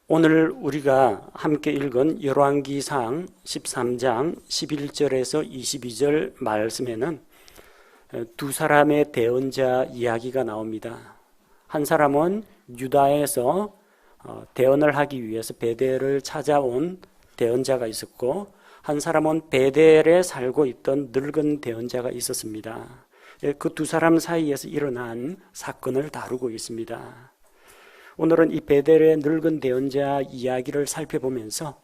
오늘 우리가 함께 읽은 열왕기상 13장 11절에서 22절 말씀에는 두 사람의 대언자 이야기가 나옵니다. 한 사람은 유다에서 대언을 하기 위해서 베델을 찾아온 대언자가 있었고, 한 사람은 베델에 살고 있던 늙은 대언자가 있었습니다. 그 두 사람 사이에서 일어난 사건을 다루고 있습니다. 오늘은 이 베델의 늙은 대언자 이야기를 살펴보면서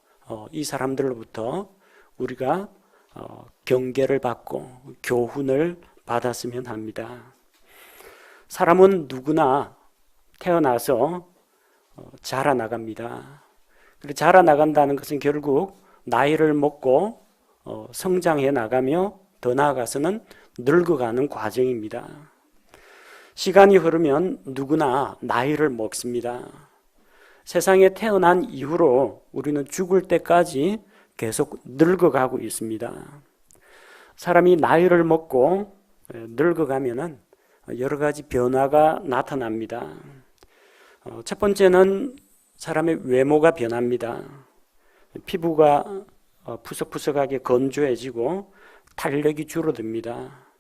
이 사람들로부터 우리가 경계를 받고 교훈을 받았으면 합니다. 사람은 누구나 태어나서 자라나갑니다. 그리고 자라나간다는 것은 결국 나이를 먹고 성장해 나가며 더 나아가서는 늙어가는 과정입니다. 시간이 흐르면 누구나 나이를 먹습니다. 세상에 태어난 이후로 우리는 죽을 때까지 계속 늙어가고 있습니다. 사람이 나이를 먹고 늙어가면은 여러 가지 변화가 나타납니다. 첫 번째는 사람의 외모가 변합니다. 피부가 푸석푸석하게 건조해지고 탄력이 줄어듭니다.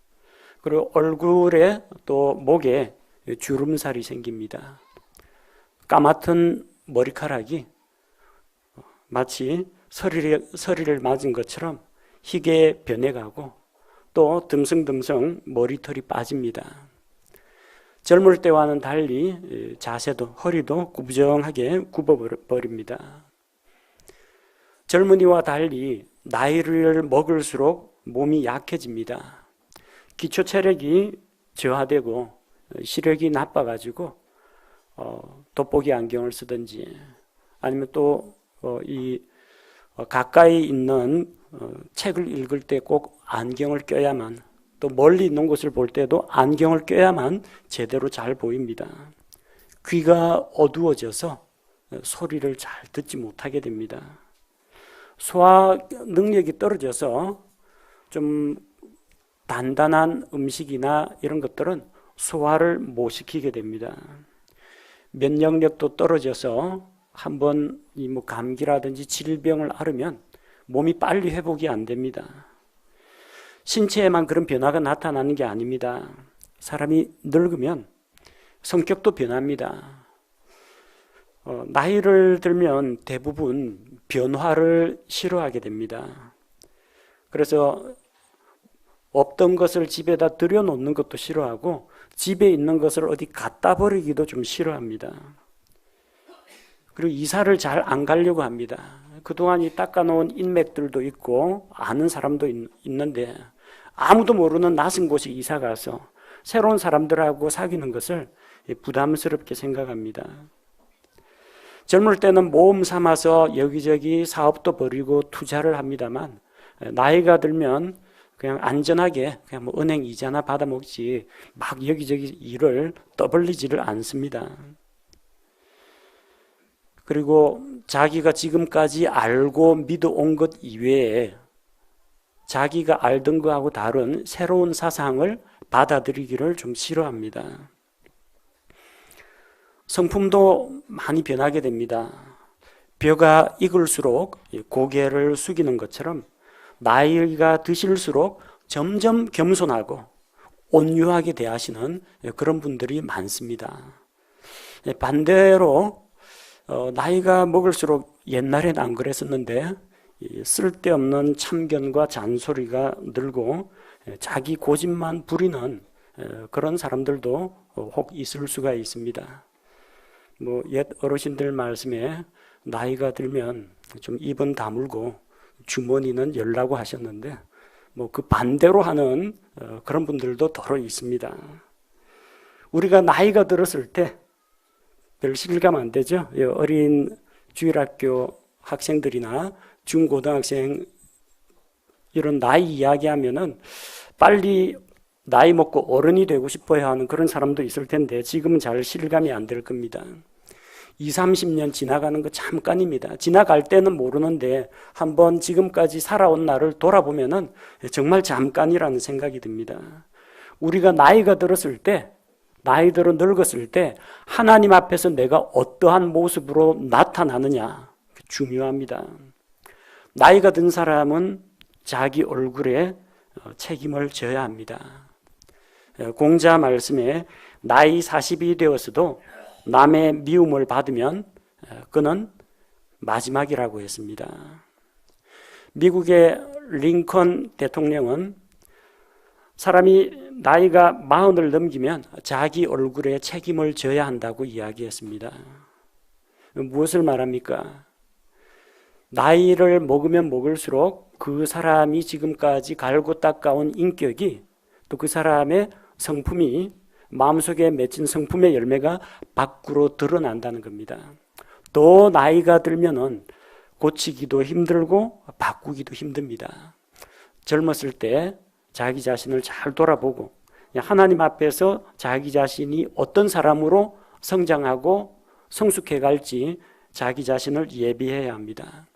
그리고 얼굴에 또 목에 주름살이 생깁니다. 까맣던 머리카락이 마치 서리를 맞은 것처럼 희게 변해가고 또 듬성듬성 머리털이 빠집니다. 젊을 때와는 달리 자세도 허리도 구부정하게 굽어버립니다. 젊은이와 달리 나이를 먹을수록 몸이 약해집니다. 기초 체력이 저하되고 시력이 나빠가지고 돋보기 안경을 쓰든지 아니면 또 가까이 있는 책을 읽을 때 꼭 안경을 껴야만, 또 멀리 있는 곳을 볼 때도 안경을 껴야만 제대로 잘 보입니다. 귀가 어두워져서 소리를 잘 듣지 못하게 됩니다. 소화 능력이 떨어져서 좀 단단한 음식이나 이런 것들은 소화를 못 시키게 됩니다. 면역력도 떨어져서 한번 감기라든지 질병을 앓으면 몸이 빨리 회복이 안 됩니다. 신체에만 그런 변화가 나타나는 게 아닙니다. 사람이 늙으면 성격도 변합니다. 나이를 들면 대부분 변화를 싫어하게 됩니다. 그래서 없던 것을 집에다 들여놓는 것도 싫어하고 집에 있는 것을 어디 갖다 버리기도 좀 싫어합니다. 그리고 이사를 잘 안 가려고 합니다. 그동안 닦아놓은 인맥들도 있고 아는 사람도 있는데 아무도 모르는 낯선 곳에 이사 가서 새로운 사람들하고 사귀는 것을 부담스럽게 생각합니다. 젊을 때는 모험 삼아서 여기저기 사업도 벌이고 투자를 합니다만 나이가 들면 그냥 안전하게 그냥 은행 이자나 받아먹지 막 여기저기 일을 떠벌리지를 않습니다. 그리고 자기가 지금까지 알고 믿어온 것 이외에 자기가 알던 거하고 다른 새로운 사상을 받아들이기를 좀 싫어합니다. 성품도 많이 변하게 됩니다. 벼가 익을수록 고개를 숙이는 것처럼 나이가 드실수록 점점 겸손하고 온유하게 대하시는 그런 분들이 많습니다. 반대로 나이가 먹을수록 옛날엔 안 그랬었는데 쓸데없는 참견과 잔소리가 늘고 자기 고집만 부리는 그런 사람들도 혹 있을 수가 있습니다. 옛 어르신들 말씀에 나이가 들면 좀 입은 다물고 주머니는 열라고 하셨는데 그 반대로 하는 그런 분들도 더러 있습니다. 우리가 나이가 들었을 때 별 실감 안 되죠? 어린 주일학교 학생들이나 중고등학생 이런 나이 이야기하면은 빨리 나이 먹고 어른이 되고 싶어야 하는 그런 사람도 있을 텐데 지금은 잘 실감이 안 될 겁니다. 20, 30년 지나가는 거 잠깐입니다. 지나갈 때는 모르는데 한번 지금까지 살아온 날을 돌아보면은 정말 잠깐이라는 생각이 듭니다. 우리가 나이가 들었을 때 나이들은 늙었을 때 하나님 앞에서 내가 어떠한 모습으로 나타나느냐 중요합니다. 나이가 든 사람은 자기 얼굴에 책임을 져야 합니다. 공자 말씀에 나이 40이 되었어도 남의 미움을 받으면 그는 마지막이라고 했습니다. 미국의 링컨 대통령은 사람이 나이가 40을 넘기면 자기 얼굴에 책임을 져야 한다고 이야기했습니다. 무엇을 말합니까? 나이를 먹으면 먹을수록 그 사람이 지금까지 갈고 닦아온 인격이 또 그 사람의 성품이 마음속에 맺힌 성품의 열매가 밖으로 드러난다는 겁니다. 더 나이가 들면은 고치기도 힘들고 바꾸기도 힘듭니다. 젊었을 때 자기 자신을 잘 돌아보고 하나님 앞에서 자기 자신이 어떤 사람으로 성장하고 성숙해 갈지 자기 자신을 예비해야 합니다.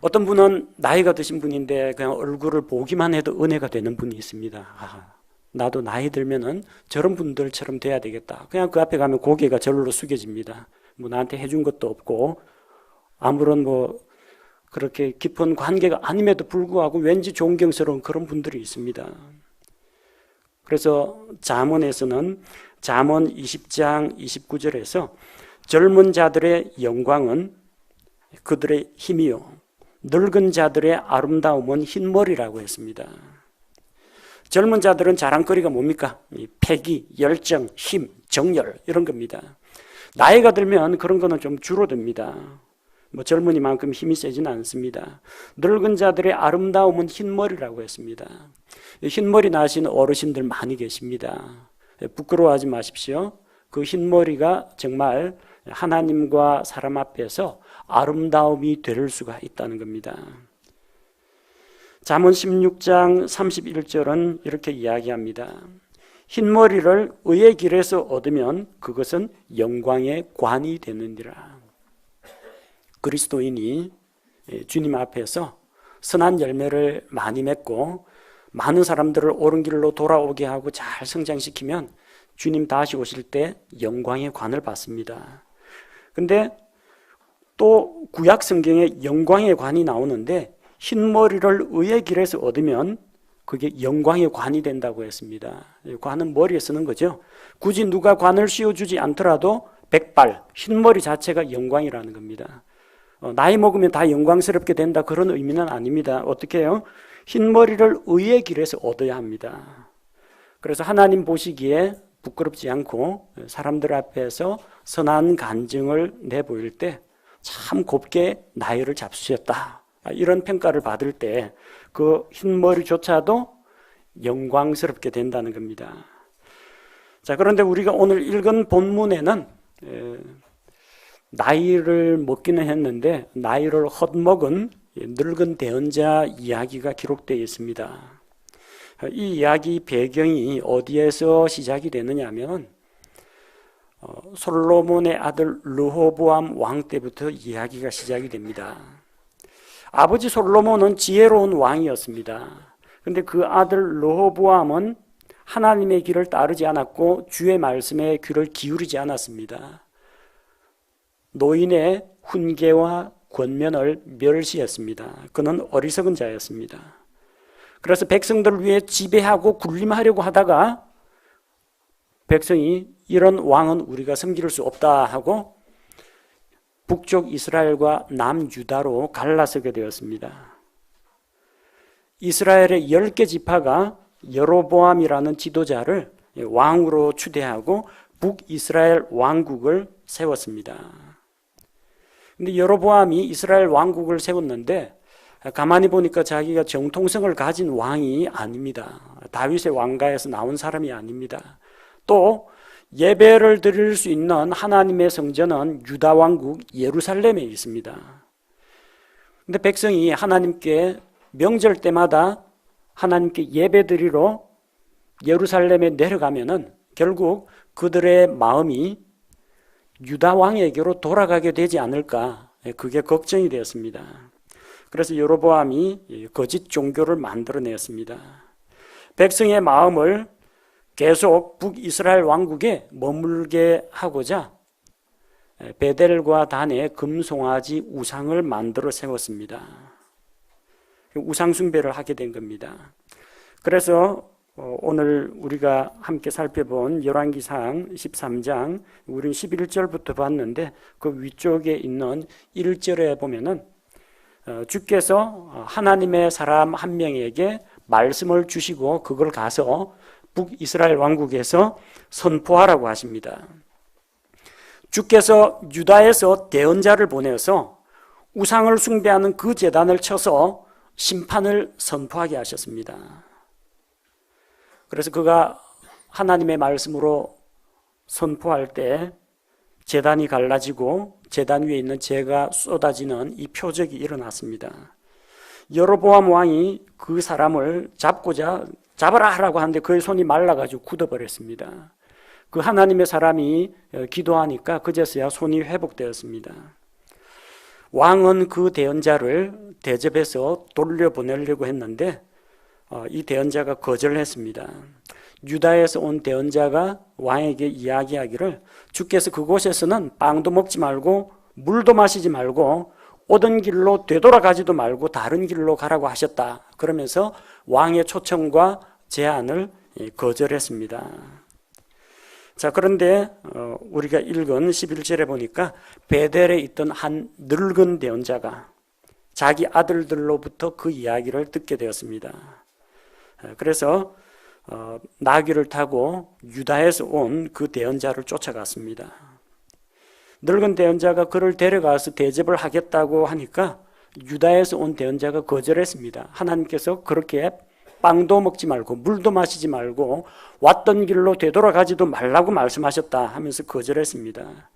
어떤 분은 나이가 드신 분인데 그냥 얼굴을 보기만 해도 은혜가 되는 분이 있습니다. 나도 나이 들면은 저런 분들처럼 돼야 되겠다. 그냥 그 앞에 가면 고개가 절로 숙여집니다. 뭐 나한테 해준 것도 없고 아무런 그렇게 깊은 관계가 아님에도 불구하고 왠지 존경스러운 그런 분들이 있습니다. 그래서 잠언에서는 잠언 20장 29절에서 젊은 자들의 영광은 그들의 힘이요 늙은 자들의 아름다움은 흰머리라고 했습니다. 젊은 자들은 자랑거리가 뭡니까? 패기, 열정, 힘, 정열 이런 겁니다. 나이가 들면 그런 거는 좀 줄어듭니다. 젊은이만큼 힘이 세지는 않습니다. 늙은 자들의 아름다움은 흰머리라고 했습니다. 흰머리 나신 어르신들 많이 계십니다. 부끄러워하지 마십시오. 그 흰머리가 정말 하나님과 사람 앞에서 아름다움이 될 수가 있다는 겁니다. 잠언 16장 31절은 이렇게 이야기합니다. 흰머리를 의의 길에서 얻으면 그것은 영광의 관이 되느니라. 그리스도인이 주님 앞에서 선한 열매를 많이 맺고 많은 사람들을 옳은 길로 돌아오게 하고 잘 성장시키면 주님 다시 오실 때 영광의 관을 받습니다. 근데 또 구약 성경에 영광의 관이 나오는데 흰머리를 의의 길에서 얻으면 그게 영광의 관이 된다고 했습니다. 관은 머리에 쓰는 거죠. 굳이 누가 관을 씌워주지 않더라도 백발, 흰머리 자체가 영광이라는 겁니다. 나이 먹으면 다 영광스럽게 된다 그런 의미는 아닙니다. 어떻게 해요? 흰머리를 의의 길에서 얻어야 합니다. 그래서 하나님 보시기에 부끄럽지 않고 사람들 앞에서 선한 간증을 내보일 때 참 곱게 나이를 잡수셨다. 이런 평가를 받을 때 그 흰머리조차도 영광스럽게 된다는 겁니다. 자, 그런데 우리가 오늘 읽은 본문에는 나이를 먹기는 했는데 나이를 헛먹은 늙은 대언자 이야기가 기록되어 있습니다. 이 이야기 배경이 어디에서 시작이 되느냐 하면 솔로몬의 아들 르호보암 왕 때부터 이야기가 시작이 됩니다. 아버지 솔로몬은 지혜로운 왕이었습니다. 그런데 그 아들 르호보암은 하나님의 길을 따르지 않았고 주의 말씀에 귀를 기울이지 않았습니다. 노인의 훈계와 권면을 멸시했습니다. 그는 어리석은 자였습니다. 그래서 백성들을 위해 지배하고 군림하려고 하다가 백성이 이런 왕은 우리가 섬길 수 없다 하고 북쪽 이스라엘과 남유다로 갈라서게 되었습니다. 이스라엘의 10개 지파가 여로보암이라는 지도자를 왕으로 추대하고 북이스라엘 왕국을 세웠습니다. 근데 여로보암이 이스라엘 왕국을 세웠는데 가만히 보니까 자기가 정통성을 가진 왕이 아닙니다. 다윗의 왕가에서 나온 사람이 아닙니다. 또 예배를 드릴 수 있는 하나님의 성전은 유다 왕국 예루살렘에 있습니다. 근데 백성이 하나님께 명절 때마다 하나님께 예배 드리러 예루살렘에 내려가면은 결국 그들의 마음이 유다 왕에게로 돌아가게 되지 않을까, 그게 걱정이 되었습니다. 그래서 여로보암이 거짓 종교를 만들어냈습니다. 백성의 마음을 계속 북이스라엘 왕국에 머물게 하고자 베델과 단에 금송아지 우상을 만들어 세웠습니다. 우상 숭배를 하게 된 겁니다. 그래서 오늘 우리가 함께 살펴본 열왕기상 13장 우리는 11절부터 봤는데 그 위쪽에 있는 1절에 보면은 주께서 하나님의 사람 한 명에게 말씀을 주시고 그걸 가서 북이스라엘 왕국에서 선포하라고 하십니다. 주께서 유다에서 대언자를 보내서 우상을 숭배하는 그 제단을 쳐서 심판을 선포하게 하셨습니다. 그래서 그가 하나님의 말씀으로 선포할 때 제단이 갈라지고 제단 위에 있는 재가 쏟아지는 이 표적이 일어났습니다. 여로보암 왕이 그 사람을 잡고자 잡아라 하라고 하는데 그의 손이 말라가지고 굳어버렸습니다. 그 하나님의 사람이 기도하니까 그제서야 손이 회복되었습니다. 왕은 그 대언자를 대접해서 돌려보내려고 했는데 이 대언자가 거절했습니다. 유다에서 온 대언자가 왕에게 이야기하기를 주께서 그곳에서는 빵도 먹지 말고 물도 마시지 말고 오던 길로 되돌아가지도 말고 다른 길로 가라고 하셨다. 그러면서 왕의 초청과 제안을 거절했습니다. 자, 그런데 우리가 읽은 11절에 보니까 베델에 있던 한 늙은 대언자가 자기 아들들로부터 그 이야기를 듣게 되었습니다. 그래서 나귀를 타고 유다에서 온 그 대언자를 쫓아갔습니다. 늙은 대언자가 그를 데려가서 대접을 하겠다고 하니까 유다에서 온 대언자가 거절했습니다. 하나님께서 그렇게 빵도 먹지 말고 물도 마시지 말고 왔던 길로 되돌아가지도 말라고 말씀하셨다 하면서 거절했습니다.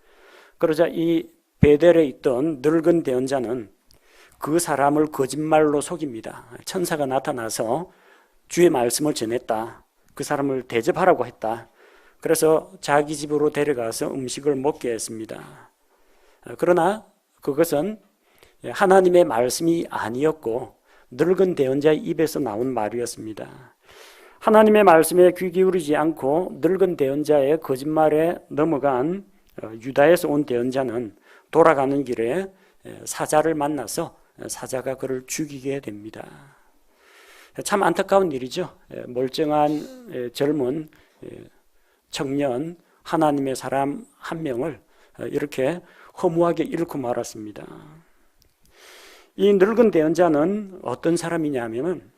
그러자 이 베델에 있던 늙은 대언자는 그 사람을 거짓말로 속입니다. 천사가 나타나서 주의 말씀을 전했다. 그 사람을 대접하라고 했다. 그래서 자기 집으로 데려가서 음식을 먹게 했습니다. 그러나 그것은 하나님의 말씀이 아니었고 늙은 대언자의 입에서 나온 말이었습니다. 하나님의 말씀에 귀 기울이지 않고 늙은 대언자의 거짓말에 넘어간 유다에서 온 대언자는 돌아가는 길에 사자를 만나서 사자가 그를 죽이게 됩니다. 참 안타까운 일이죠. 멀쩡한 젊은 청년 하나님의 사람 한 명을 이렇게 허무하게 잃고 말았습니다. 이 늙은 대언자는 어떤 사람이냐면은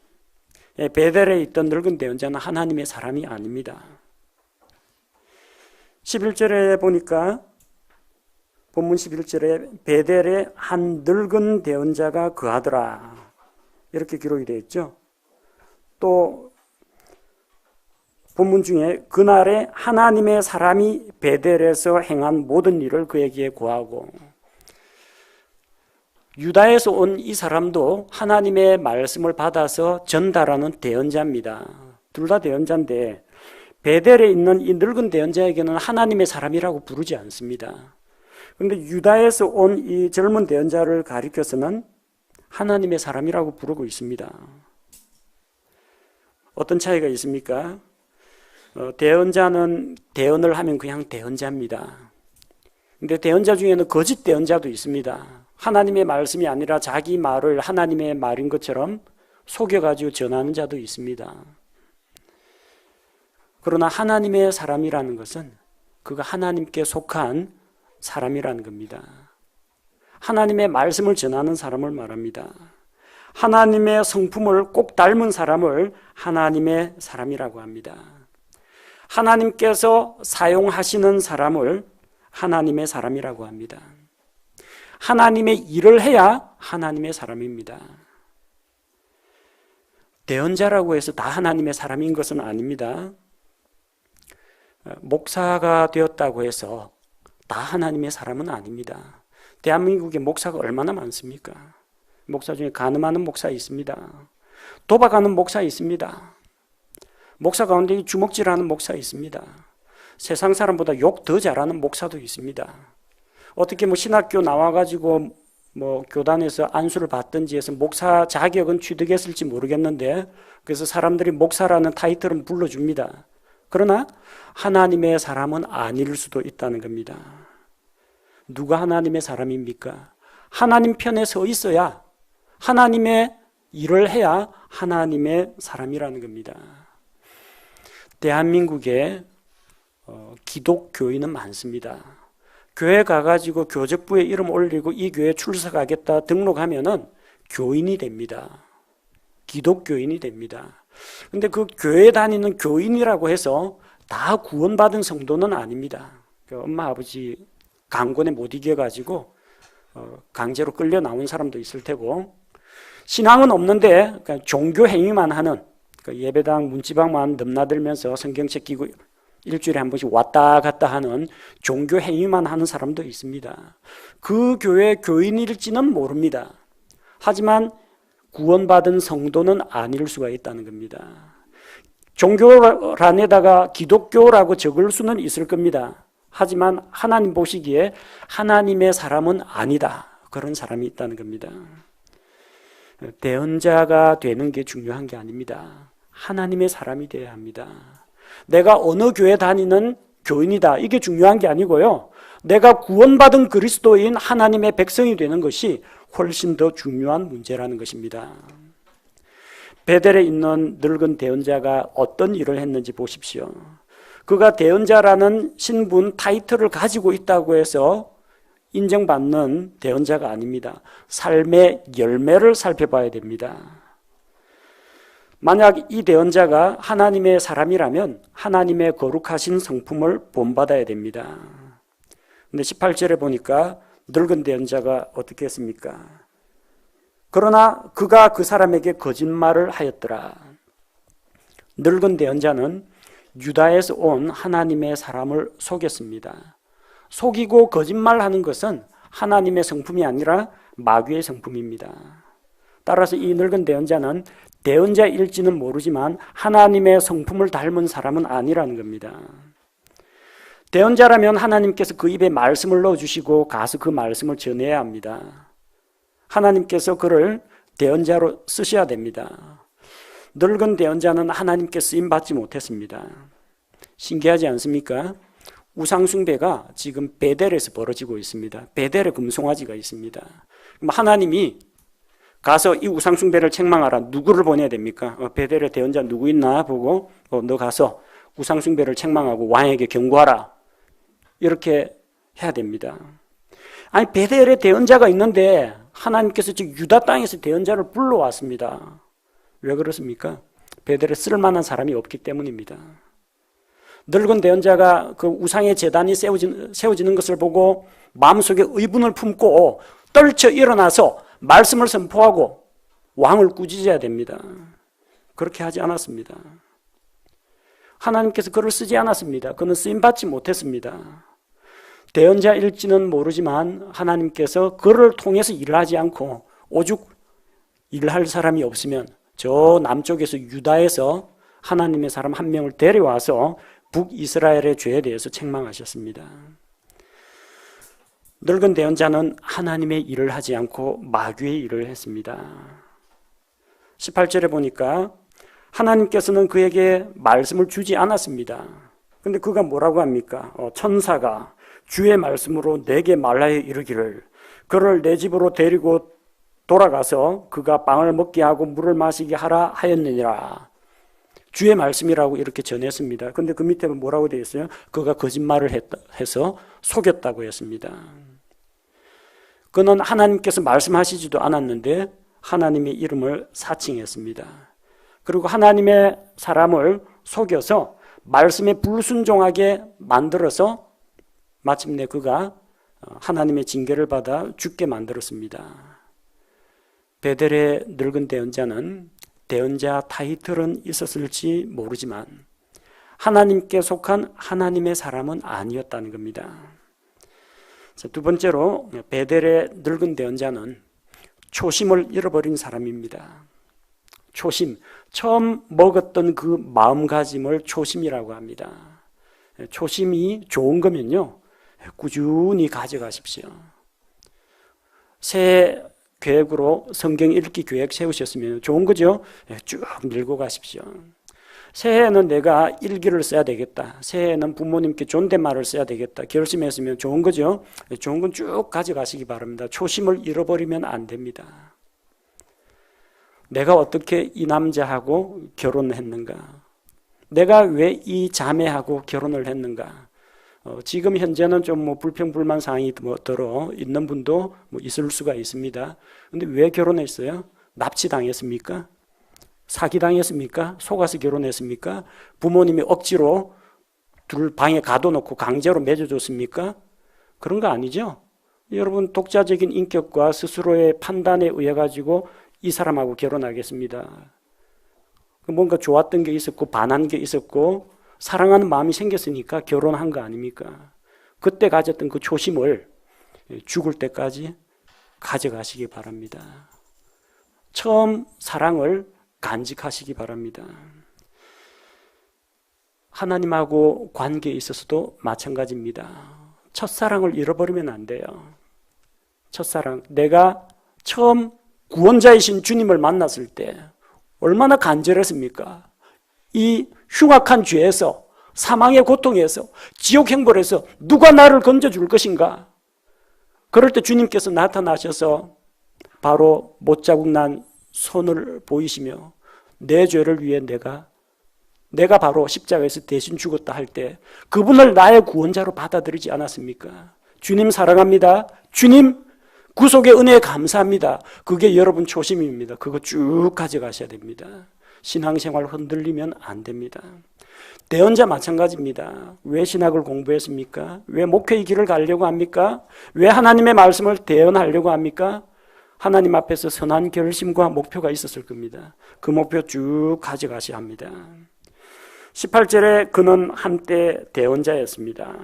베델에 있던 늙은 대언자는 하나님의 사람이 아닙니다. 11절에 보니까 본문 11절에 베델에 한 늙은 대언자가 거하더라 이렇게 기록이 되어 있죠. 또 본문 중에 그날에 하나님의 사람이 베델에서 행한 모든 일을 그에게 고하고 유다에서 온 이 사람도 하나님의 말씀을 받아서 전달하는 대언자입니다. 둘 다 대언자인데 베델에 있는 이 늙은 대언자에게는 하나님의 사람이라고 부르지 않습니다. 그런데 유다에서 온 이 젊은 대언자를 가리켜서는 하나님의 사람이라고 부르고 있습니다. 어떤 차이가 있습니까? 대언자는 대언을 하면 그냥 대언자입니다. 근데 대언자 중에는 거짓 대언자도 있습니다. 하나님의 말씀이 아니라 자기 말을 하나님의 말인 것처럼 속여가지고 전하는 자도 있습니다. 그러나 하나님의 사람이라는 것은 그가 하나님께 속한 사람이라는 겁니다. 하나님의 말씀을 전하는 사람을 말합니다. 하나님의 성품을 꼭 닮은 사람을 하나님의 사람이라고 합니다. 하나님께서 사용하시는 사람을 하나님의 사람이라고 합니다. 하나님의 일을 해야 하나님의 사람입니다. 대언자라고 해서 다 하나님의 사람인 것은 아닙니다. 목사가 되었다고 해서 다 하나님의 사람은 아닙니다. 대한민국에 목사가 얼마나 많습니까? 목사 중에 간음하는 목사 있습니다. 도박하는 목사 있습니다. 목사 가운데 주먹질하는 목사 있습니다. 세상 사람보다 욕 더 잘하는 목사도 있습니다. 어떻게 신학교 나와가지고 교단에서 안수를 받든지 해서 목사 자격은 취득했을지 모르겠는데 그래서 사람들이 목사라는 타이틀은 불러줍니다. 그러나 하나님의 사람은 아닐 수도 있다는 겁니다. 누가 하나님의 사람입니까? 하나님 편에 서 있어야, 하나님의 일을 해야 하나님의 사람이라는 겁니다. 대한민국에 기독교인은 많습니다. 교회 가가지고 교적부에 이름 올리고 이 교회 출석하겠다 등록하면은 교인이 됩니다. 기독교인이 됩니다. 근데 그 교회 다니는 교인이라고 해서 다 구원받은 성도는 아닙니다. 엄마 아버지 강권에 못 이겨가지고 강제로 끌려 나온 사람도 있을 테고, 신앙은 없는데 종교 행위만 하는, 예배당 문지방만 넘나들면서 성경책 끼고 일주일에 한 번씩 왔다 갔다 하는 종교 행위만 하는 사람도 있습니다. 그 교회 교인일지는 모릅니다. 하지만 구원받은 성도는 아닐 수가 있다는 겁니다. 종교란에다가 기독교라고 적을 수는 있을 겁니다. 하지만 하나님 보시기에 하나님의 사람은 아니다, 그런 사람이 있다는 겁니다. 대언자가 되는 게 중요한 게 아닙니다. 하나님의 사람이 되어야 합니다. 내가 어느 교회 다니는 교인이다, 이게 중요한 게 아니고요, 내가 구원받은 그리스도인 하나님의 백성이 되는 것이 훨씬 더 중요한 문제라는 것입니다. 베델에 있는 늙은 대언자가 어떤 일을 했는지 보십시오. 그가 대언자라는 신분 타이틀을 가지고 있다고 해서 인정받는 대언자가 아닙니다. 삶의 열매를 살펴봐야 됩니다. 만약 이 대언자가 하나님의 사람이라면 하나님의 거룩하신 성품을 본받아야 됩니다. 근데 18절에 보니까 늙은 대언자가 어떻게 했습니까? 그러나 그가 그 사람에게 거짓말을 하였더라. 늙은 대언자는 유다에서 온 하나님의 사람을 속였습니다. 속이고 거짓말하는 것은 하나님의 성품이 아니라 마귀의 성품입니다. 따라서 이 늙은 대언자는 대언자일지는 모르지만 하나님의 성품을 닮은 사람은 아니라는 겁니다. 대언자라면 하나님께서 그 입에 말씀을 넣어주시고 가서 그 말씀을 전해야 합니다. 하나님께서 그를 대언자로 쓰셔야 됩니다. 늙은 대언자는 하나님께 쓰임받지 못했습니다. 신기하지 않습니까? 우상숭배가 지금 베델에서 벌어지고 있습니다. 베델에 금송아지가 있습니다. 그럼 하나님이 가서 이 우상숭배를 책망하라, 누구를 보내야 됩니까? 베델에 대언자 누구 있나 보고 너 가서 우상숭배를 책망하고 왕에게 경고하라, 이렇게 해야 됩니다. 아니, 베델에 대언자가 있는데 하나님께서 지금 유다 땅에서 대언자를 불러왔습니다. 왜 그렇습니까? 베델에 쓸만한 사람이 없기 때문입니다. 늙은 대언자가 그 우상의 제단이 세워지는 것을 보고 마음속에 의분을 품고 떨쳐 일어나서 말씀을 선포하고 왕을 꾸짖어야 됩니다. 그렇게 하지 않았습니다. 하나님께서 그를 쓰지 않았습니다. 그는 쓰임받지 못했습니다. 대언자일지는 모르지만 하나님께서 그를 통해서 일하지 않고 오죽 일할 사람이 없으면 저 남쪽에서 유다에서 하나님의 사람 한 명을 데려와서 북이스라엘의 죄에 대해서 책망하셨습니다. 늙은 대언자는 하나님의 일을 하지 않고 마귀의 일을 했습니다. 18절에 보니까 하나님께서는 그에게 말씀을 주지 않았습니다. 근데 그가 뭐라고 합니까? 천사가 주의 말씀으로 내게 말하여 이르기를 그를 내 집으로 데리고 돌아가서 그가 빵을 먹게 하고 물을 마시게 하라 하였느니라. 주의 말씀이라고 이렇게 전했습니다. 그런데 그 밑에 뭐라고 되어 있어요? 그가 거짓말을 해서 속였다고 했습니다. 그는 하나님께서 말씀하시지도 않았는데 하나님의 이름을 사칭했습니다. 그리고 하나님의 사람을 속여서 말씀에 불순종하게 만들어서 마침내 그가 하나님의 징계를 받아 죽게 만들었습니다. 베델의 늙은 대언자는 대언자 타이틀은 있었을지 모르지만 하나님께 속한 하나님의 사람은 아니었다는 겁니다. 두 번째로 베델의 늙은 대언자는 초심을 잃어버린 사람입니다. 초심, 처음 먹었던 그 마음가짐을 초심이라고 합니다. 초심이 좋은 거면요, 꾸준히 가져가십시오. 새 계획으로 성경 읽기 계획 세우셨으면 좋은 거죠. 쭉 밀고 가십시오. 새해에는 내가 일기를 써야 되겠다. 새해에는 부모님께 존댓말을 써야 되겠다. 결심했으면 좋은 거죠. 좋은 건 쭉 가져가시기 바랍니다. 초심을 잃어버리면 안 됩니다. 내가 어떻게 이 남자하고 결혼했는가? 내가 왜 이 자매하고 결혼을 했는가? 지금 현재는 좀 뭐 불평불만 사항이 들어 있는 분도 뭐 있을 수가 있습니다. 근데 왜 결혼했어요? 납치당했습니까? 사기당했습니까? 속아서 결혼했습니까? 부모님이 억지로 둘 방에 가둬놓고 강제로 맺어줬습니까? 그런 거 아니죠? 여러분, 독자적인 인격과 스스로의 판단에 의해 가지고 이 사람하고 결혼하겠습니다. 뭔가 좋았던 게 있었고 반한 게 있었고 사랑하는 마음이 생겼으니까 결혼한 거 아닙니까? 그때 가졌던 그 초심을 죽을 때까지 가져가시기 바랍니다. 처음 사랑을 간직하시기 바랍니다. 하나님하고 관계에 있어서도 마찬가지입니다. 첫사랑을 잃어버리면 안 돼요. 첫사랑, 내가 처음 구원자이신 주님을 만났을 때 얼마나 간절했습니까? 이 흉악한 죄에서, 사망의 고통에서, 지옥 행벌에서 누가 나를 건져줄 것인가? 그럴 때 주님께서 나타나셔서 바로 못자국 난 손을 보이시며 내 죄를 위해 내가 바로 십자가에서 대신 죽었다 할 때 그분을 나의 구원자로 받아들이지 않았습니까? 주님 사랑합니다. 주님 구속의 은혜에 감사합니다. 그게 여러분 초심입니다. 그거 쭉 가져가셔야 됩니다. 신앙생활 흔들리면 안 됩니다. 대언자 마찬가지입니다. 왜 신학을 공부했습니까? 왜 목회의 길을 가려고 합니까? 왜 하나님의 말씀을 대언하려고 합니까? 하나님 앞에서 선한 결심과 목표가 있었을 겁니다. 그 목표 쭉 가져가셔야 합니다. 18절에 그는 한때 대언자였습니다.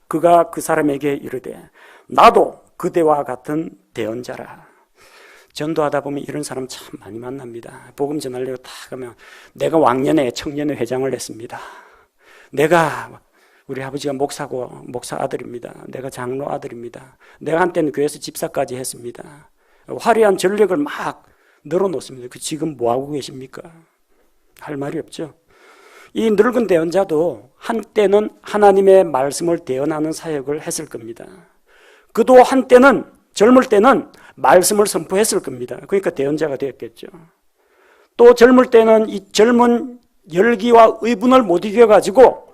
그가 그 사람에게 이르되 나도 그대와 같은 대언자라. 전도하다 보면 이런 사람 참 많이 만납니다. 복음 전하려고 다 가면 내가 왕년에 청년회 회장을 했습니다. 내가 우리 아버지가 목사고 목사 아들입니다. 내가 장로 아들입니다. 내가 한때는 교회에서 집사까지 했습니다. 화려한 전력을 막 늘어놓습니다. 그 지금 뭐하고 계십니까? 할 말이 없죠. 이 늙은 대언자도 한때는 하나님의 말씀을 대언하는 사역을 했을 겁니다. 그도 한때는 젊을 때는 말씀을 선포했을 겁니다. 그러니까 대언자가 되었겠죠. 또 젊을 때는 이 젊은 열기와 의분을 못 이겨가지고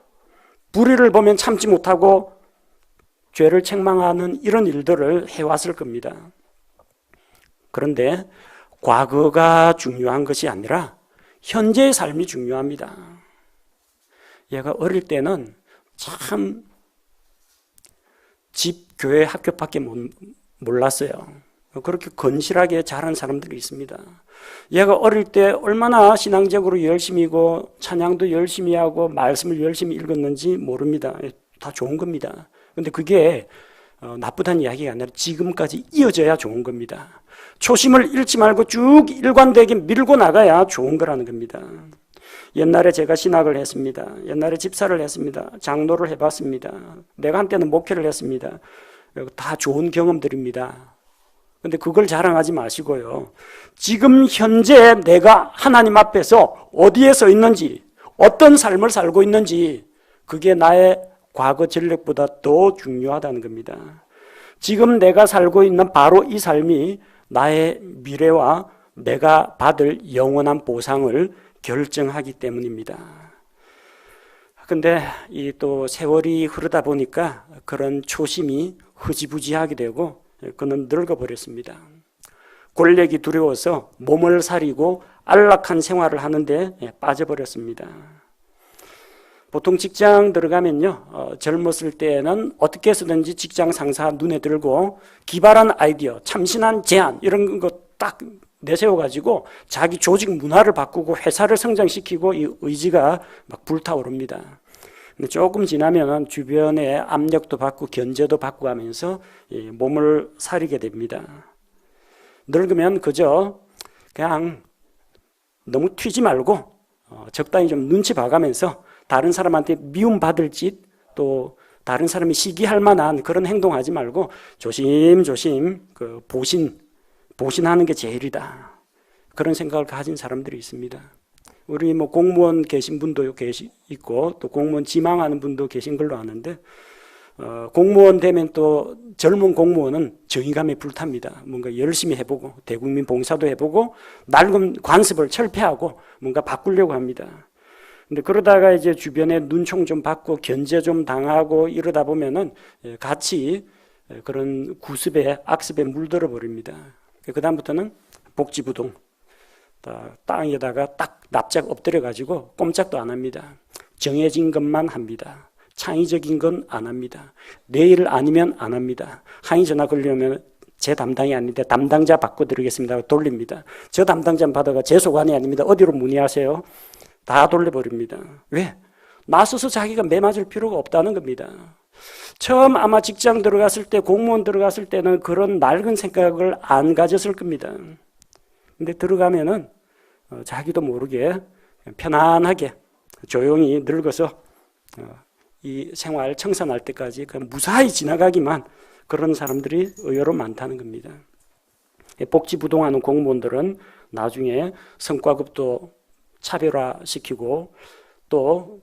불의를 보면 참지 못하고 죄를 책망하는 이런 일들을 해왔을 겁니다. 그런데 과거가 중요한 것이 아니라 현재의 삶이 중요합니다. 얘가 어릴 때는 참 집, 교회, 학교밖에 몰랐어요. 그렇게 건실하게 자란 사람들이 있습니다. 얘가 어릴 때 얼마나 신앙적으로 열심히고 찬양도 열심히 하고 말씀을 열심히 읽었는지 모릅니다. 다 좋은 겁니다. 근데 그게 나쁘다는 이야기가 아니라 지금까지 이어져야 좋은 겁니다. 초심을 잃지 말고 쭉 일관되게 밀고 나가야 좋은 거라는 겁니다. 옛날에 제가 신학을 했습니다. 옛날에 집사를 했습니다. 장로를 해봤습니다. 내가 한때는 목회를 했습니다. 다 좋은 경험들입니다. 근데 그걸 자랑하지 마시고요. 지금 현재 내가 하나님 앞에서 어디에 서 있는지, 어떤 삶을 살고 있는지, 그게 나의 과거 전력보다 더 중요하다는 겁니다. 지금 내가 살고 있는 바로 이 삶이 나의 미래와 내가 받을 영원한 보상을 결정하기 때문입니다. 근데 이 또 세월이 흐르다 보니까 그런 초심이 흐지부지하게 되고 그는 늙어버렸습니다. 권력이 두려워서 몸을 사리고 안락한 생활을 하는데 빠져버렸습니다. 보통 직장 들어가면요, 젊었을 때는 어떻게 해서든지 직장 상사 눈에 들고 기발한 아이디어, 참신한 제안 이런 거 딱 내세워가지고 자기 조직 문화를 바꾸고 회사를 성장시키고 이 의지가 막 불타오릅니다. 근데 조금 지나면 주변의 압력도 받고 견제도 받고 하면서 몸을 사리게 됩니다. 늙으면 그저 그냥 너무 튀지 말고 적당히 좀 눈치 봐가면서 다른 사람한테 미움받을 짓, 또 다른 사람이 시기할 만한 그런 행동하지 말고 조심조심 보신하는 게 제일이다. 그런 생각을 가진 사람들이 있습니다. 우리 뭐 공무원 계신 분도 있고 또 공무원 지망하는 분도 계신 걸로 아는데 공무원 되면 또 젊은 공무원은 정의감에 불탑니다. 뭔가 열심히 해보고 대국민 봉사도 해보고 낡은 관습을 철폐하고 뭔가 바꾸려고 합니다. 근데 그러다가 이제 주변에 눈총 좀 받고 견제 좀 당하고 이러다 보면은 같이 그런 구습에 악습에 물들어 버립니다. 그다음부터는 복지부동, 땅에다가 딱 납작 엎드려 가지고 꼼짝도 안 합니다. 정해진 것만 합니다. 창의적인 건 안 합니다. 내일 아니면 안 합니다. 항의 전화 걸려면 제 담당이 아닌데 담당자 바꿔드리겠습니다. 돌립니다. 저 담당자 받아가 제 소관이 아닙니다. 어디로 문의하세요? 다 돌려버립니다. 왜? 나서서 자기가 매맞을 필요가 없다는 겁니다. 처음 아마 직장 들어갔을 때, 공무원 들어갔을 때는 그런 낡은 생각을 안 가졌을 겁니다. 근데 들어가면은 자기도 모르게 편안하게 조용히 늙어서 이 생활 청산할 때까지 그냥 무사히 지나가기만 그런 사람들이 의외로 많다는 겁니다. 복지부동하는 공무원들은 나중에 성과급도 차별화시키고 또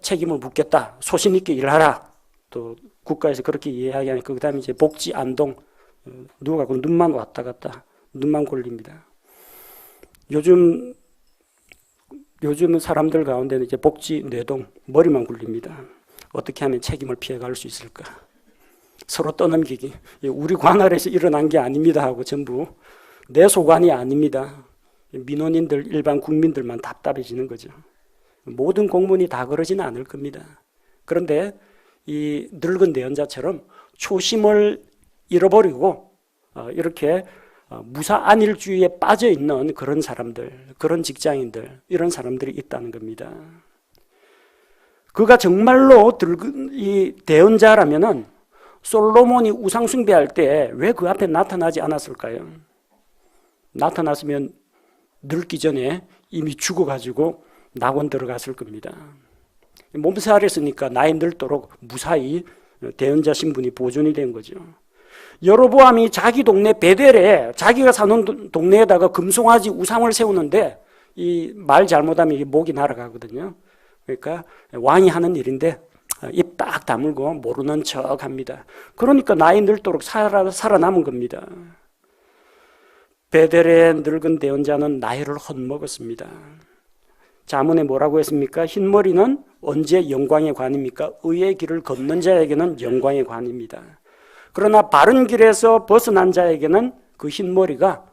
책임을 묻겠다, 소신 있게 일하라, 또 국가에서 그렇게 이야기하니까 그 다음에 이제 복지 안동, 누가 그 눈만 왔다 갔다, 눈만 골립니다. 요즘 사람들 가운데는 이제 복지 뇌동, 머리만 굴립니다. 어떻게 하면 책임을 피해갈 수 있을까? 서로 떠넘기기. 우리 관 아래에서 일어난 게 아닙니다 하고 전부 내 소관이 아닙니다. 민원인들, 일반 국민들만 답답해지는 거죠. 모든 공무원이 다 그러지는 않을 겁니다. 그런데 이 늙은 대연자처럼 초심을 잃어버리고 이렇게 무사안일주의에 빠져있는 그런 사람들, 그런 직장인들, 이런 사람들이 있다는 겁니다. 그가 정말로 이 대연자라면은 솔로몬이 우상 숭배할 때 왜 그 앞에 나타나지 않았을까요? 나타났으면 늙기 전에 이미 죽어가지고 낙원 들어갔을 겁니다. 몸살했으니까 나이 늙도록 무사히 대연자 신분이 보존이 된 거죠. 여로보암이 자기 동네 베델에 자기가 사는 동네에다가 금송아지 우상을 세우는데 이 말 잘못하면 이 목이 날아가거든요. 그러니까 왕이 하는 일인데 입 딱 다물고 모르는 척 합니다. 그러니까 나이 늙도록 살아남은 겁니다. 베델의 늙은 대언자는 나이를 헛먹었습니다. 자문에 뭐라고 했습니까? 흰머리는 언제 영광의 관입니까? 의의 길을 걷는 자에게는 영광의 관입니다. 그러나 바른 길에서 벗어난 자에게는 그 흰머리가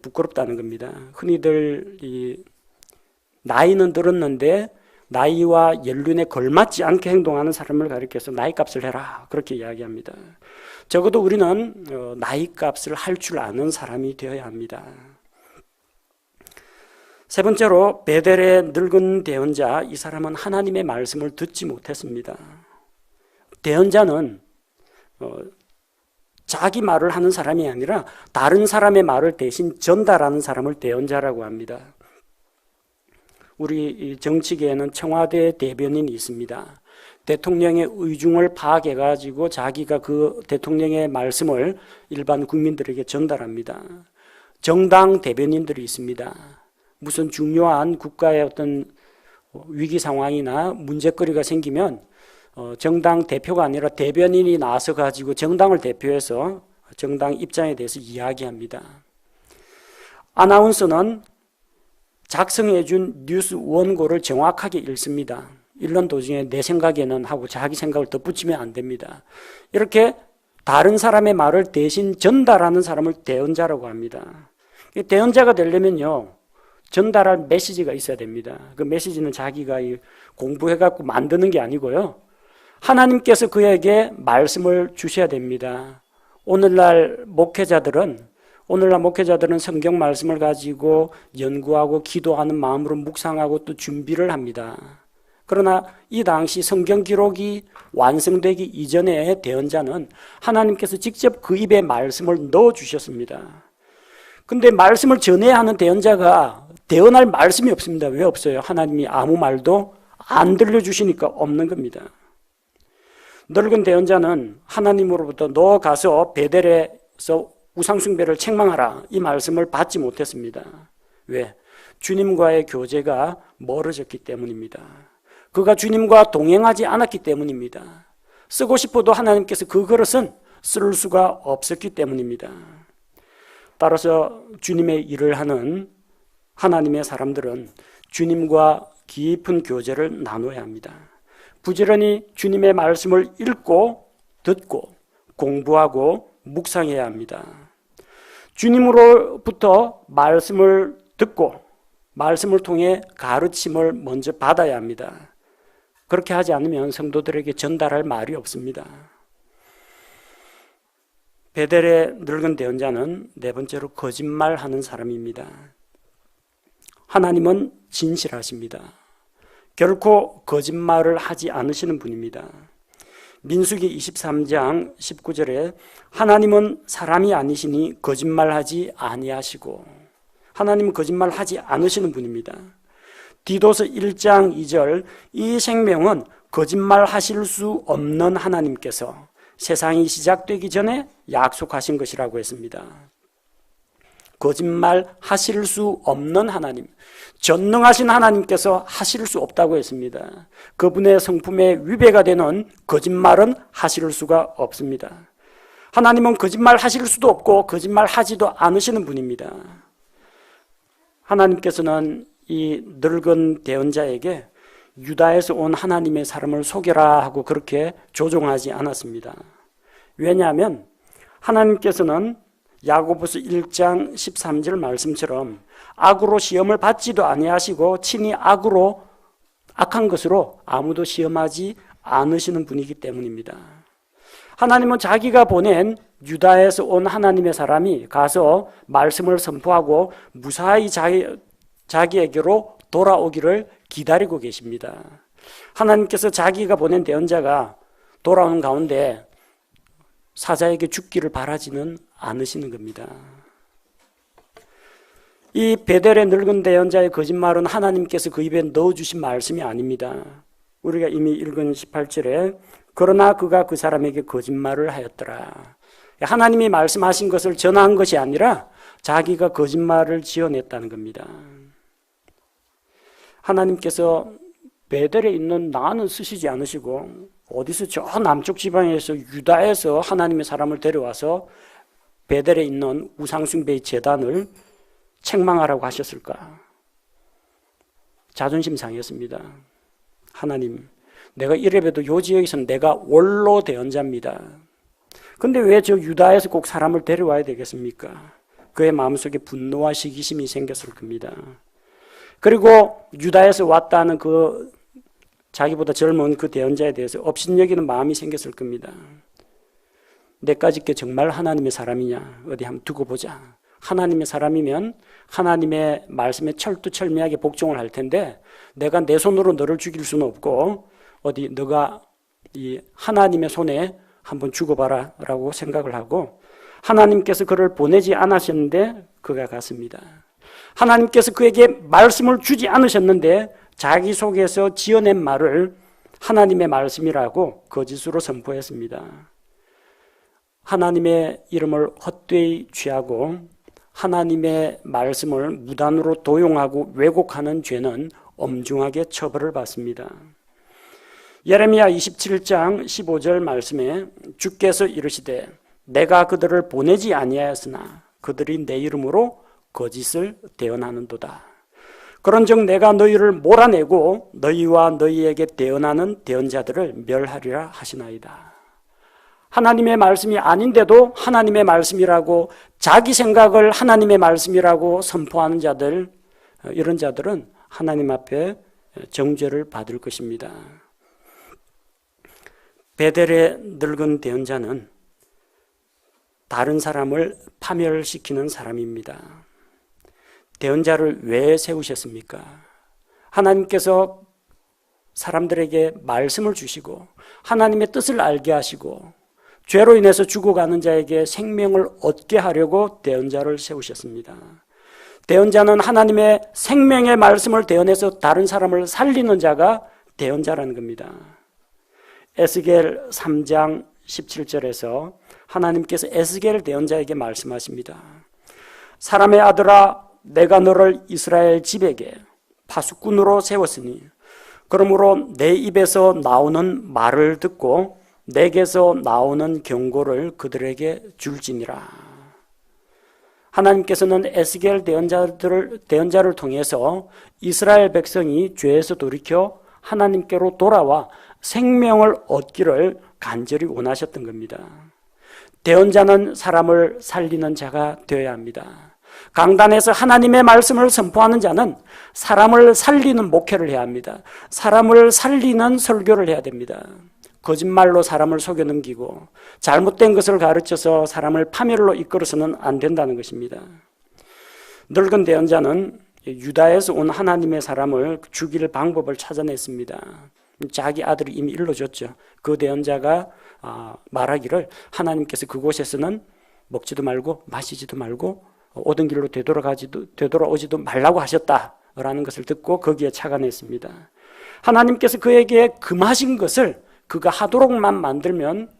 부끄럽다는 겁니다. 흔히들 나이는 들었는데 나이와 연륜에 걸맞지 않게 행동하는 사람을 가리켜서 나이값을 해라, 그렇게 이야기합니다. 적어도 우리는 나이값을 할 줄 아는 사람이 되어야 합니다. 세 번째로 베델의 늙은 대언자, 이 사람은 하나님의 말씀을 듣지 못했습니다. 대언자는 자기 말을 하는 사람이 아니라 다른 사람의 말을 대신 전달하는 사람을 대언자라고 합니다. 우리 정치계에는 청와대 대변인이 있습니다. 대통령의 의중을 파악해가지고 자기가 그 대통령의 말씀을 일반 국민들에게 전달합니다. 정당 대변인들이 있습니다. 무슨 중요한 국가의 어떤 위기 상황이나 문제거리가 생기면 정당 대표가 아니라 대변인이 나서 가지고 정당을 대표해서 정당 입장에 대해서 이야기합니다. 아나운서는 작성해준 뉴스 원고를 정확하게 읽습니다. 읽는 도중에 내 생각에는 하고 자기 생각을 덧붙이면 안 됩니다. 이렇게 다른 사람의 말을 대신 전달하는 사람을 대언자라고 합니다. 대언자가 되려면요, 전달할 메시지가 있어야 됩니다. 그 메시지는 자기가 공부해갖고 만드는 게 아니고요, 하나님께서 그에게 말씀을 주셔야 됩니다. 오늘날 목회자들은 성경 말씀을 가지고 연구하고 기도하는 마음으로 묵상하고 또 준비를 합니다. 그러나 이 당시 성경 기록이 완성되기 이전에 대언자는 하나님께서 직접 그 입에 말씀을 넣어주셨습니다. 근데 말씀을 전해야 하는 대언자가 대언할 말씀이 없습니다. 왜 없어요? 하나님이 아무 말도 안 들려주시니까 없는 겁니다. 늙은 대언자는 하나님으로부터 너 가서 베델에서 우상숭배를 책망하라, 이 말씀을 받지 못했습니다. 왜? 주님과의 교제가 멀어졌기 때문입니다. 그가 주님과 동행하지 않았기 때문입니다. 쓰고 싶어도 하나님께서 그 그릇은 쓸 수가 없었기 때문입니다. 따라서 주님의 일을 하는 하나님의 사람들은 주님과 깊은 교제를 나눠야 합니다. 부지런히 주님의 말씀을 읽고 듣고 공부하고 묵상해야 합니다. 주님으로부터 말씀을 듣고 말씀을 통해 가르침을 먼저 받아야 합니다. 그렇게 하지 않으면 성도들에게 전달할 말이 없습니다. 베델의 늙은 대언자는 네 번째로 거짓말하는 사람입니다. 하나님은 진실하십니다. 결코 거짓말을 하지 않으시는 분입니다. 민수기 23장 19절에 하나님은 사람이 아니시니 거짓말하지 아니하시고, 하나님은 거짓말하지 않으시는 분입니다. 디도서 1장 2절, 이 생명은 거짓말하실 수 없는 하나님께서 세상이 시작되기 전에 약속하신 것이라고 했습니다. 거짓말 하실 수 없는 하나님, 전능하신 하나님께서 하실 수 없다고 했습니다. 그분의 성품에 위배가 되는 거짓말은 하실 수가 없습니다. 하나님은 거짓말 하실 수도 없고 거짓말 하지도 않으시는 분입니다. 하나님께서는 이 늙은 대언자에게 유다에서 온 하나님의 사람을 속여라 하고 그렇게 조종하지 않았습니다. 왜냐하면 하나님께서는 야고보서 1장 13절 말씀처럼 악으로 시험을 받지도 아니하시고 친히 악한 것으로 아무도 시험하지 않으시는 분이기 때문입니다. 하나님은 자기가 보낸 유다에서 온 하나님의 사람이 가서 말씀을 선포하고 무사히 자기에게로 돌아오기를 기다리고 계십니다. 하나님께서 자기가 보낸 대언자가 돌아오는 가운데 사자에게 죽기를 바라지는 않으시는 겁니다. 이 베델의 늙은 대언자의 거짓말은 하나님께서 그 입에 넣어주신 말씀이 아닙니다. 우리가 이미 읽은 18절에 그러나 그가 그 사람에게 거짓말을 하였더라. 하나님이 말씀하신 것을 전한 것이 아니라 자기가 거짓말을 지어냈다는 겁니다. 하나님께서 베델에 있는 나는 쓰시지 않으시고 어디서 저 남쪽 지방에서 유다에서 하나님의 사람을 데려와서 베델에 있는 우상숭배의 제단을 책망하라고 하셨을까? 자존심 상했습니다. 하나님, 내가 이래봬도 요 지역에서는 내가 원로 대언자입니다. 근데 왜 저 유다에서 꼭 사람을 데려와야 되겠습니까? 그의 마음속에 분노와 시기심이 생겼을 겁니다. 그리고 유다에서 왔다는 그 자기보다 젊은 그 대언자에 대해서 업신여기는 마음이 생겼을 겁니다. 내까짓 게 정말 하나님의 사람이냐? 어디 한번 두고 보자. 하나님의 사람이면 하나님의 말씀에 철두철미하게 복종을 할 텐데 내가 내 손으로 너를 죽일 수는 없고 어디 너가 이 하나님의 손에 한번 죽어봐라 라고 생각을 하고 하나님께서 그를 보내지 않으셨는데 그가 갔습니다. 하나님께서 그에게 말씀을 주지 않으셨는데 자기 속에서 지어낸 말을 하나님의 말씀이라고 거짓으로 선포했습니다. 하나님의 이름을 헛되이 취하고 하나님의 말씀을 무단으로 도용하고 왜곡하는 죄는 엄중하게 처벌을 받습니다. 예레미야 27장 15절 말씀에 주께서 이르시되 내가 그들을 보내지 아니하였으나 그들이 내 이름으로 거짓을 대언하는도다. 그런즉 내가 너희를 몰아내고 너희와 너희에게 대언하는 대언자들을 멸하리라 하시나이다. 하나님의 말씀이 아닌데도 하나님의 말씀이라고 자기 생각을 하나님의 말씀이라고 선포하는 자들, 이런 자들은 하나님 앞에 정죄를 받을 것입니다. 베델의 늙은 대언자는 다른 사람을 파멸시키는 사람입니다. 대언자를 왜 세우셨습니까? 하나님께서 사람들에게 말씀을 주시고 하나님의 뜻을 알게 하시고 죄로 인해서 죽어가는 자에게 생명을 얻게 하려고 대언자를 세우셨습니다. 대언자는 하나님의 생명의 말씀을 대언해서 다른 사람을 살리는 자가 대언자라는 겁니다. 에스겔 3장 17절에서 하나님께서 에스겔 대언자에게 말씀하십니다. 사람의 아들아, 내가 너를 이스라엘 집에게 파수꾼으로 세웠으니 그러므로 내 입에서 나오는 말을 듣고 내게서 나오는 경고를 그들에게 줄지니라. 하나님께서는 에스겔 대언자를 통해서 이스라엘 백성이 죄에서 돌이켜 하나님께로 돌아와 생명을 얻기를 간절히 원하셨던 겁니다. 대언자는 사람을 살리는 자가 되어야 합니다. 강단에서 하나님의 말씀을 선포하는 자는 사람을 살리는 목회를 해야 합니다. 사람을 살리는 설교를 해야 됩니다. 거짓말로 사람을 속여 넘기고 잘못된 것을 가르쳐서 사람을 파멸로 이끌어서는 안 된다는 것입니다. 늙은 대언자는 유다에서 온 하나님의 사람을 죽일 방법을 찾아냈습니다. 자기 아들이 이미 일러줬죠. 그 대언자가 말하기를 하나님께서 그곳에서는 먹지도 말고 마시지도 말고 오던 길로 되돌아오지도 말라고 하셨다라는 것을 듣고 거기에 착안했습니다. 하나님께서 그에게 금하신 것을 그가 하도록만 만들면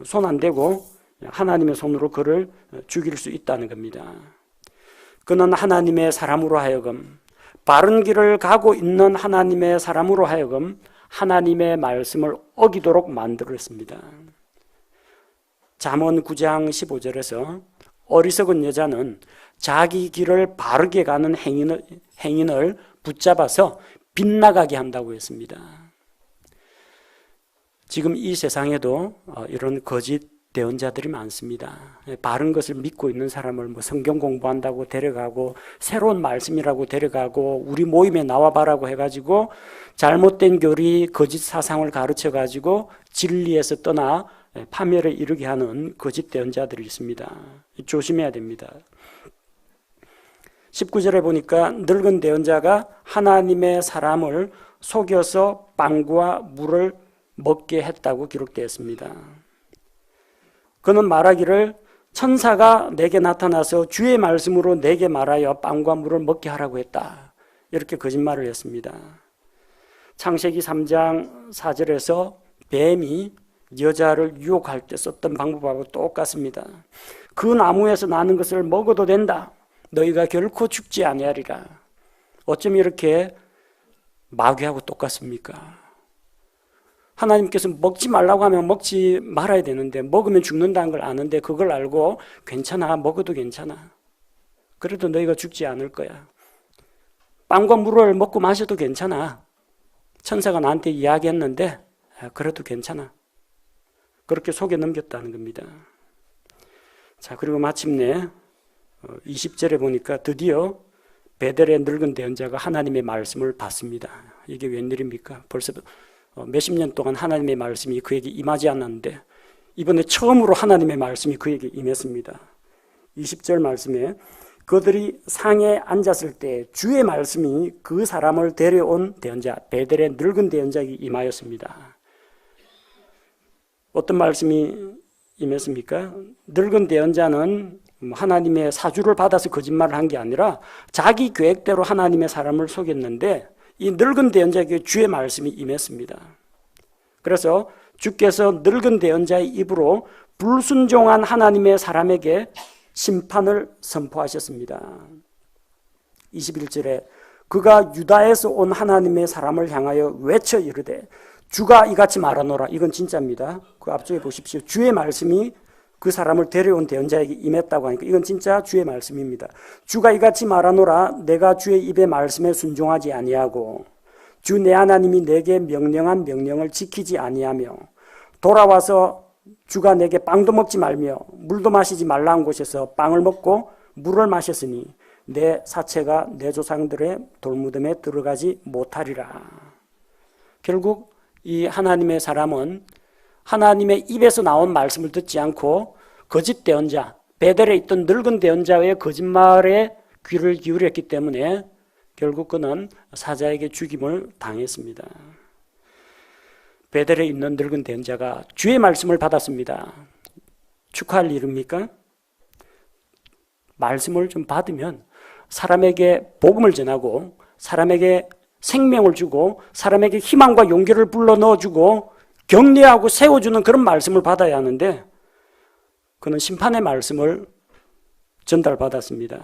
손 안 대고 하나님의 손으로 그를 죽일 수 있다는 겁니다. 그는 하나님의 사람으로 하여금 바른 길을 가고 있는 하나님의 사람으로 하여금 하나님의 말씀을 어기도록 만들었습니다. 잠언 9장 15절에서 어리석은 여자는 자기 길을 바르게 가는 행인을 붙잡아서 빗나가게 한다고 했습니다. 지금 이 세상에도 이런 거짓 대언자들이 많습니다. 바른 것을 믿고 있는 사람을 성경 공부한다고 데려가고 새로운 말씀이라고 데려가고 우리 모임에 나와봐라고 해가지고 잘못된 교리, 거짓 사상을 가르쳐가지고 진리에서 떠나 파멸에 이르게 하는 거짓 대언자들이 있습니다. 조심해야 됩니다. 19절에 보니까 늙은 대언자가 하나님의 사람을 속여서 빵과 물을 먹게 했다고 기록되어 있습니다. 그는 말하기를 천사가 내게 나타나서 주의 말씀으로 내게 말하여 빵과 물을 먹게 하라고 했다. 이렇게 거짓말을 했습니다. 창세기 3장 4절에서 뱀이 여자를 유혹할 때 썼던 방법하고 똑같습니다. 그 나무에서 나는 것을 먹어도 된다. 너희가 결코 죽지 아니하리라. 어쩜 이렇게 마귀하고 똑같습니까? 하나님께서 먹지 말라고 하면 먹지 말아야 되는데 먹으면 죽는다는 걸 아는데 그걸 알고 괜찮아, 먹어도 괜찮아. 그래도 너희가 죽지 않을 거야. 빵과 물을 먹고 마셔도 괜찮아. 천사가 나한테 이야기했는데 그래도 괜찮아. 그렇게 속여 넘겼다는 겁니다. 자, 그리고 마침내 20절에 보니까 드디어 베델의 늙은 대언자가 하나님의 말씀을 받습니다. 이게 웬일입니까? 벌써 몇십 년 동안 하나님의 말씀이 그에게 임하지 않았는데 이번에 처음으로 하나님의 말씀이 그에게 임했습니다. 20절 말씀에 그들이 상에 앉았을 때 주의 말씀이 그 사람을 데려온 대언자 베델의 늙은 대언자에게 임하였습니다. 어떤 말씀이 임했습니까? 늙은 대언자는 하나님의 사주를 받아서 거짓말을 한 게 아니라 자기 계획대로 하나님의 사람을 속였는데 이 늙은 대언자에게 주의 말씀이 임했습니다. 그래서 주께서 늙은 대언자의 입으로 불순종한 하나님의 사람에게 심판을 선포하셨습니다. 21절에 그가 유다에서 온 하나님의 사람을 향하여 외쳐 이르되 주가 이같이 말하노라. 이건 진짜입니다. 그 앞쪽에 보십시오. 주의 말씀이 그 사람을 데려온 대언자에게 임했다고 하니까 이건 진짜 주의 말씀입니다. 주가 이같이 말하노라. 내가 주의 입의 말씀에 순종하지 아니하고 주 내 하나님이 내게 명령한 명령을 지키지 아니하며 돌아와서 주가 내게 빵도 먹지 말며 물도 마시지 말라는 곳에서 빵을 먹고 물을 마셨으니 내 사체가 내 조상들의 돌무덤에 들어가지 못하리라. 결국 이 하나님의 사람은 하나님의 입에서 나온 말씀을 듣지 않고 거짓 대언자, 베델에 있던 늙은 대언자의 거짓말에 귀를 기울였기 때문에 결국 그는 사자에게 죽임을 당했습니다. 베델에 있는 늙은 대언자가 주의 말씀을 받았습니다. 축하할 일입니까? 말씀을 좀 받으면 사람에게 복음을 전하고 사람에게 생명을 주고 사람에게 희망과 용기를 불러 넣어주고 격려하고 세워주는 그런 말씀을 받아야 하는데 그는 심판의 말씀을 전달받았습니다.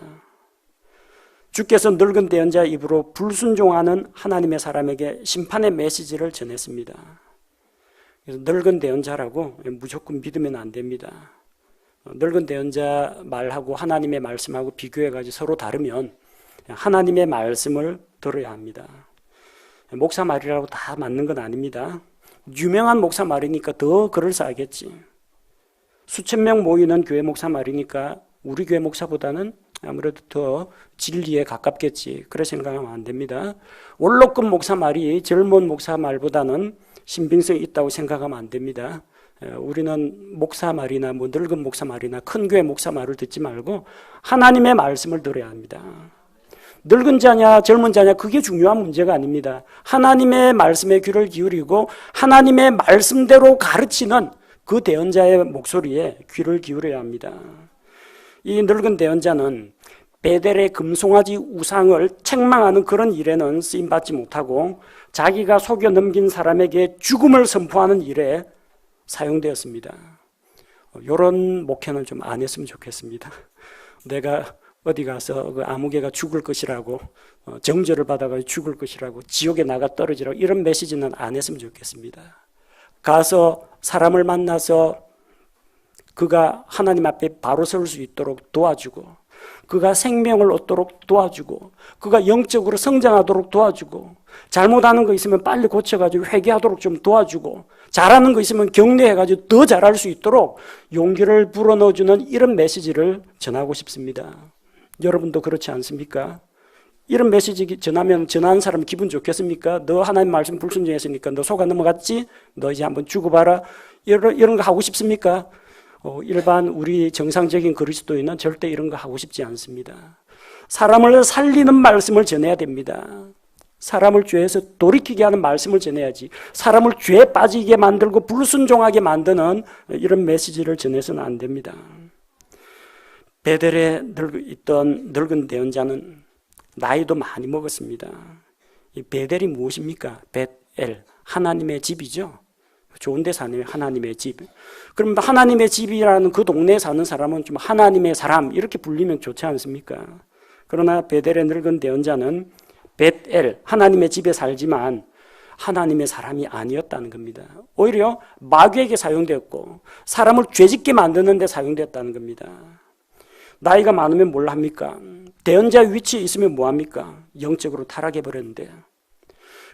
주께서 늙은 대언자 입으로 불순종하는 하나님의 사람에게 심판의 메시지를 전했습니다. 그래서 늙은 대언자라고 무조건 믿으면 안 됩니다. 늙은 대언자 말하고 하나님의 말씀하고 비교해가지고 서로 다르면 하나님의 말씀을 들어야 합니다. 목사 말이라고 다 맞는 건 아닙니다. 유명한 목사 말이니까 더 그럴싸하겠지. 수천 명 모이는 교회 목사 말이니까 우리 교회 목사보다는 아무래도 더 진리에 가깝겠지. 그렇게 생각하면 안 됩니다. 원로급 목사 말이 젊은 목사 말보다는 신빙성이 있다고 생각하면 안 됩니다. 우리는 목사 말이나 늙은 목사 말이나 큰 교회 목사 말을 듣지 말고 하나님의 말씀을 들어야 합니다. 늙은 자냐 젊은 자냐 그게 중요한 문제가 아닙니다. 하나님의 말씀에 귀를 기울이고 하나님의 말씀대로 가르치는 그 대언자의 목소리에 귀를 기울여야 합니다. 이 늙은 대언자는 베델의 금송아지 우상을 책망하는 그런 일에는 쓰임받지 못하고 자기가 속여 넘긴 사람에게 죽음을 선포하는 일에 사용되었습니다. 이런 목회는 좀 안 했으면 좋겠습니다. 내가 어디 가서 그 아무개가 죽을 것이라고 정죄를 받아가지고 죽을 것이라고 지옥에 나가 떨어지라고 이런 메시지는 안 했으면 좋겠습니다. 가서 사람을 만나서 그가 하나님 앞에 바로 설 수 있도록 도와주고 그가 생명을 얻도록 도와주고 그가 영적으로 성장하도록 도와주고 잘못하는 거 있으면 빨리 고쳐가지고 회개하도록 좀 도와주고 잘하는 거 있으면 격려해가지고 더 잘할 수 있도록 용기를 불어넣어주는 이런 메시지를 전하고 싶습니다. 여러분도 그렇지 않습니까? 이런 메시지 전하는 사람 기분 좋겠습니까? 너 하나님 말씀 불순종했으니까 너 속아 넘어갔지? 너 이제 한번 죽어봐라. 이런 거 하고 싶습니까? 일반 우리 정상적인 그리스도인은 절대 이런 거 하고 싶지 않습니다. 사람을 살리는 말씀을 전해야 됩니다. 사람을 죄에서 돌이키게 하는 말씀을 전해야지 사람을 죄에 빠지게 만들고 불순종하게 만드는 이런 메시지를 전해서는 안 됩니다. 베델에 있던 늙은 대언자는 나이도 많이 먹었습니다. 이 베델이 무엇입니까? 벳엘, 하나님의 집이죠. 좋은 데 사는 하나님의 집. 그럼 하나님의 집이라는 그 동네에 사는 사람은 좀 하나님의 사람 이렇게 불리면 좋지 않습니까? 그러나 베델의 늙은 대언자는 벳엘, 하나님의 집에 살지만 하나님의 사람이 아니었다는 겁니다. 오히려 마귀에게 사용되었고 사람을 죄짓게 만드는 데 사용되었다는 겁니다. 나이가 많으면 뭘 합니까? 대언자 위치에 있으면 뭐합니까? 영적으로 타락해버렸는데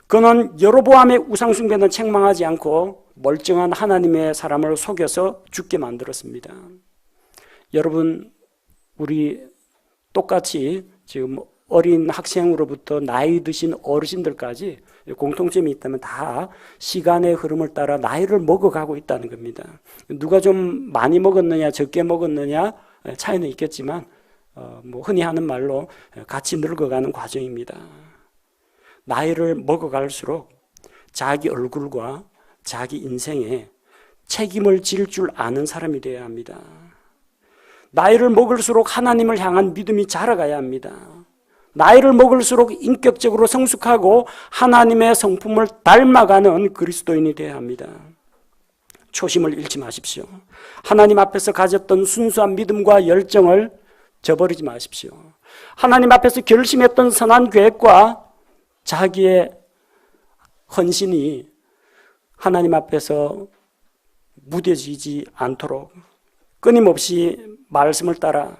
그는 여로보암의 우상숭배는 책망하지 않고 멀쩡한 하나님의 사람을 속여서 죽게 만들었습니다. 여러분, 우리 똑같이 지금 어린 학생으로부터 나이 드신 어르신들까지 공통점이 있다면 다 시간의 흐름을 따라 나이를 먹어가고 있다는 겁니다. 누가 좀 많이 먹었느냐 적게 먹었느냐 차이는 있겠지만 흔히 하는 말로 같이 늙어가는 과정입니다. 나이를 먹어갈수록 자기 얼굴과 자기 인생에 책임을 질 줄 아는 사람이 되어야 합니다. 나이를 먹을수록 하나님을 향한 믿음이 자라가야 합니다. 나이를 먹을수록 인격적으로 성숙하고 하나님의 성품을 닮아가는 그리스도인이 되어야 합니다. 초심을 잃지 마십시오. 하나님 앞에서 가졌던 순수한 믿음과 열정을 저버리지 마십시오. 하나님 앞에서 결심했던 선한 계획과 자기의 헌신이 하나님 앞에서 무뎌지지 않도록 끊임없이 말씀을 따라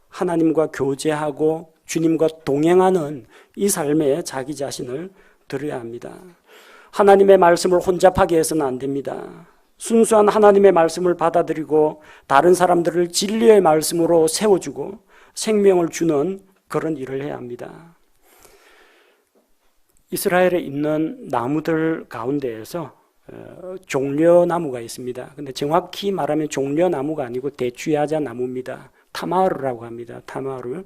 하나님과 교제하고 주님과 동행하는 이 삶에 자기 자신을 드려야 합니다. 하나님의 말씀을 혼잡하게 해서는 안 됩니다. 순수한 하나님의 말씀을 받아들이고 다른 사람들을 진리의 말씀으로 세워주고 생명을 주는 그런 일을 해야 합니다. 이스라엘에 있는 나무들 가운데에서 종려나무가 있습니다. 근데 정확히 말하면 종려나무가 아니고 대추야자 나무입니다. 타마르라고 합니다. 타마르,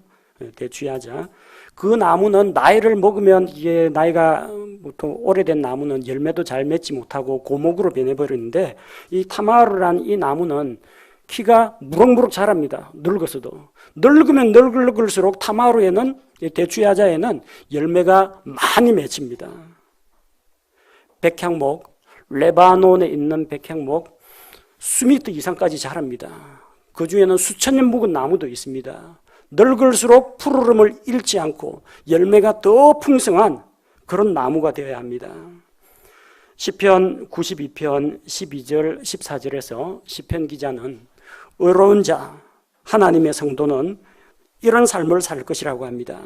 대추야자. 그 나무는 나이를 먹으면 이게 나이가 보통 오래된 나무는 열매도 잘 맺지 못하고 고목으로 변해버리는데 이 타마르란 이 나무는 키가 무럭무럭 자랍니다. 늙어서도. 늙으면 늙을수록 타마르에는 대추야자에는 열매가 많이 맺힙니다. 백향목, 레바논에 있는 백향목 수미터 이상까지 자랍니다. 그 중에는 수천 년 묵은 나무도 있습니다. 늙을수록 푸르름을 잃지 않고 열매가 더 풍성한 그런 나무가 되어야 합니다. 시편 92편 12절 14절에서 시편 기자는 의로운 자, 하나님의 성도는 이런 삶을 살 것이라고 합니다.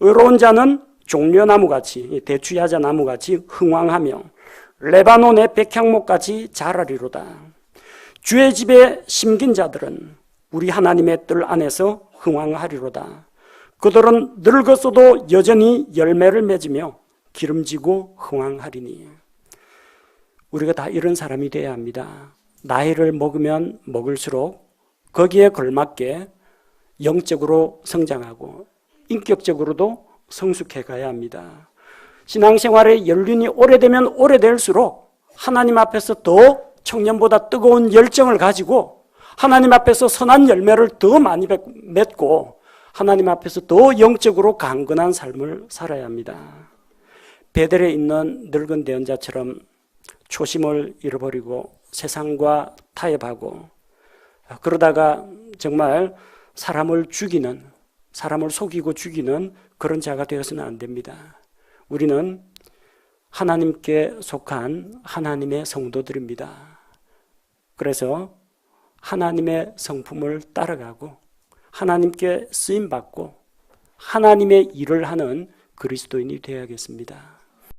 의로운 자는 종려나무같이, 대추야자 나무같이 흥왕하며 레바논의 백향목같이 자라리로다. 주의 집에 심긴 자들은 우리 하나님의 뜰 안에서 흥왕하리로다. 그들은 늙었어도 여전히 열매를 맺으며 기름지고 흥왕하리니. 우리가 다 이런 사람이 되어야 합니다. 나이를 먹으면 먹을수록 거기에 걸맞게 영적으로 성장하고 인격적으로도 성숙해 가야 합니다. 신앙생활의 연륜이 오래되면 오래될수록 하나님 앞에서 더 청년보다 뜨거운 열정을 가지고 하나님 앞에서 선한 열매를 더 많이 맺고 하나님 앞에서 더 영적으로 강건한 삶을 살아야 합니다. 베델에 있는 늙은 대언자처럼 초심을 잃어버리고 세상과 타협하고 그러다가 정말 사람을 죽이는, 사람을 속이고 죽이는 그런 자가 되어서는 안 됩니다. 우리는 하나님께 속한 하나님의 성도들입니다. 그래서 하나님의 성품을 따라가고 하나님께 쓰임받고 하나님의 일을 하는 그리스도인이 되어야겠습니다.